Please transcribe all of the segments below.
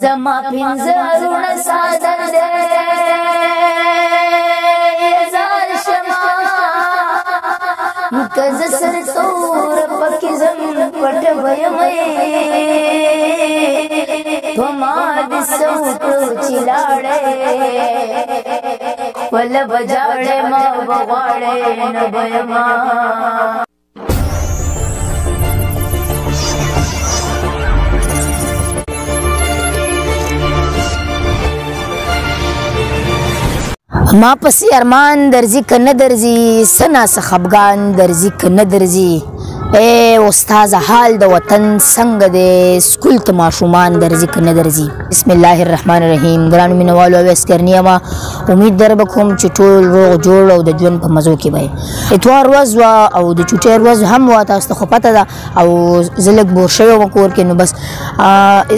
زما پنځه وروڼه ساده دی زار شما که زه سرتوره پکې ځم پټه به یمه په ما دې څه وکړو چې لاړې خپله به جاړې ما به غواړې نه به یمه ما پسې ارمان درځي که نه درځي څه ناڅه خفګان درځي که نه درځي ای استاذه حال د وطن څنګه دی سکول ته ماشومان درځي که نه درځي بسم الله الرحمن الرحیم ګرانو مینوالو او اسکرني یمه امید در به کوم چې ټول روغ جوړ او د ژوند په مزو کې به اتوار ورځ وه او د چوټۍ ورځ هم وه تاسو ته خو پته ده او زه لږ بور شوی وم کور کې نو بس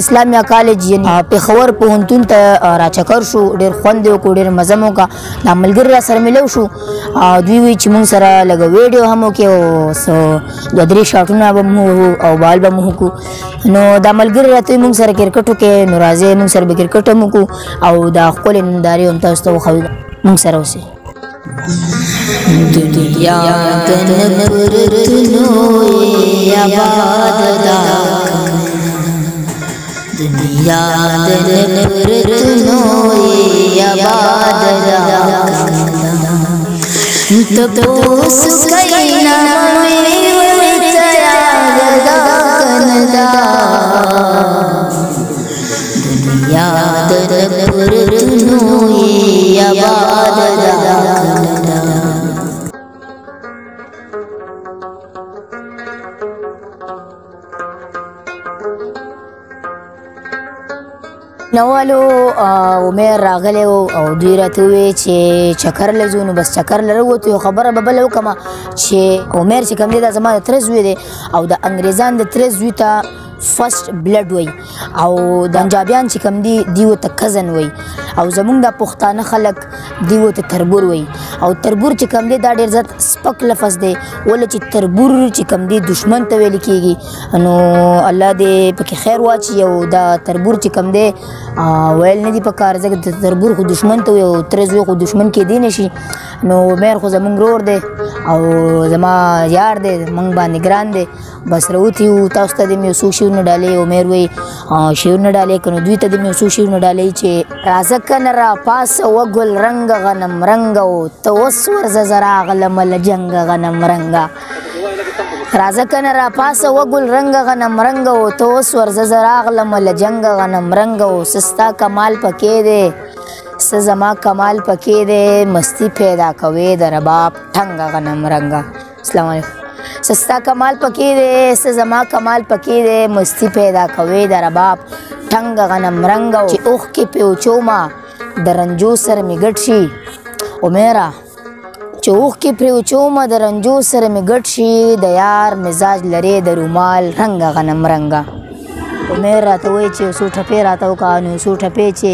اسلامیا کالج یعنې پېښور پوهنتون ته راچکر شو ډېر خوند یې وکړو ډېر مزه مو وکړه دا ملګري را سره میلو شو دوی وایي چې مونږ سره لږ ویډیو هم وکړي او دوه درې شاټونه به مو او بال به مو وکړو نو دا ملګري راته وایي مونږ سره کرکټ وکړئ نو راځئ مونږ سره به کرکټ هم وکړو او دا ښکلې نندارې هم تاسو ته وښیو مونږ سره اوسئ دنیا دن پرتنو آباد دا دنیا دن پرتنو آباد دا تپوس کئینا میوی تیار دا کندا دنیا دن پرتنو آباد دا نوالو عمر راغلی و او دوی راته وویل چې چکر له ځو نو بس چکر له راووتو یو خبره به بله وکړمه چې عمر چې کوم دی دا زما د تره زوی دی او د انګریزان د تره زوی ته فرست بلډ وای او د پنجابیان چې کوم دي دی ورته کزن وای او زمونږ د پښتانه خلک دی ورته تربور وای او تربور چې کوم دی دا ډېر زیات سپک لفظ دی ولې چې تربور چې کوم دی دشمن ته ویل کېږي نو الله دې پکې خیر واچي او دا تربور چې کوم دی ویل نه دي پکار ځکه د تربور خو دشمن ته وي او تره زوی خو دشمن کېدی نه شي نو عمر خو زمونږ ورور دی او زما یار دی موږ باندې ګران دی بس راوتي یو تاسو ته دې مې یو څو شعرونه ډالۍ عمر وایي شعرونه ډالۍ که نو دوی ته دې مې یو څو شعرونه ډالۍ چې راځه کنه راپاسه وګل رنګه غنم رنګه او ته اوس ورځه زه راغلمه له جنګه غنم رنګه راځه کنه راپاسه وګل رنګه غنم رنګه او ته اوس ورځه زه راغلمه له جنګه غنم رنګه او څه ستا کمال پکې دی څه زما کمال پکې دی مستی پیدا کوې د رباب ټنګه غنم رنګه السلام علیکم سستا کمال پکې دی څه زما کمال پکې دی مستی پیدا کوې د رباب ټنګه غنم رنګه چې اوښکې پې وچومه د رنجو سره مې ګډ شي عمیره چې اوښکې پرې وچومه د رنجو سره مې ګډ شي د یار مزاج لرې د رومال رنګه غنم رنګه عمر راته وایي چې یو څو ټپې راته وکړه نو یو څو ټپې چې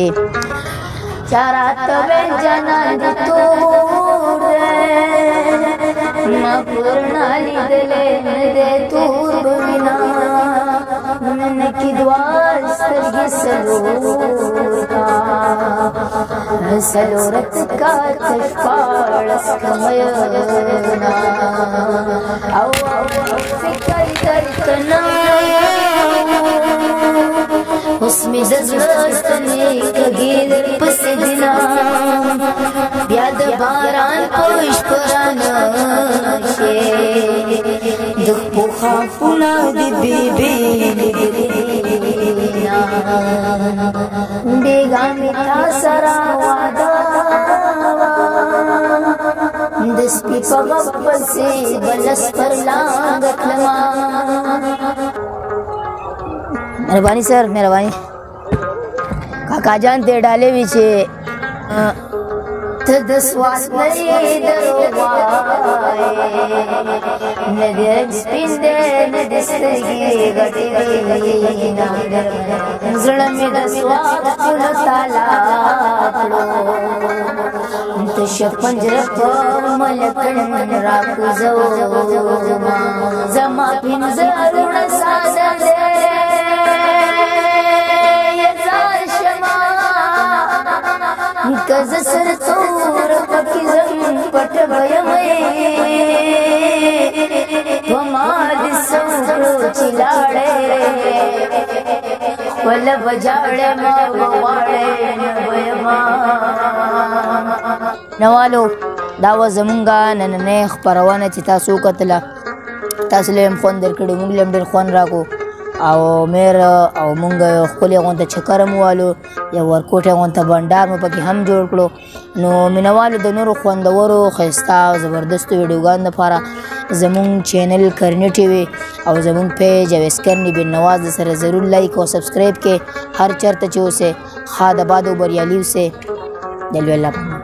چا راته ویل جانان دې تور دی ما پورنا لیدلې نه دی تور به وینا نن کې دوه سترګې سلورت کا شپاړس کمینا او فکر درکنه اوس مې د زړه ستنې کږې پسې دینا بیا د باران په شپه رانشي د پوخا فولا دې بیبینا بیګا مې تا سره واده د سپي په غږ پسې بلس پر لانګ تلما مهرباني سر مهرباني کاکا جان ته ډالې وی چې ته د سوال لري دروغای نه دې سپین دې نه دې سترګې غټې وینا زړه مې د سوال په تعالی کړو ته شپنجره په ملکن را کوزو زما پنځه رونه ساده کز سر تور پکی زم پټ بيمې وما دې سوکړو چې لاړې ول بجاړې ما وواړې بيما. نوالو دا و زمونږه نننۍ خپرونه چې تاسو وکتله، تاسو له هم خوند درکړی، موږ له هم ډېر خوند راکړو او میر او مونږ ښکلې غونته چکر هم والو، یو ورکوټی غونته بنډار مو پکې هم جوړ کړو. نو مینوالو د نورو خوندورو ښایسته او زبردستو ویډیوګانو دپاره زمونږ چینل کرني ټي وي او زمونږ پیج اویس کرني بن نواز د سره ضرور لایک او سبسکرایب کې هر چرته چې اوسئ ښاد آباد او بریالي اوسئ. د لوی الله په امان.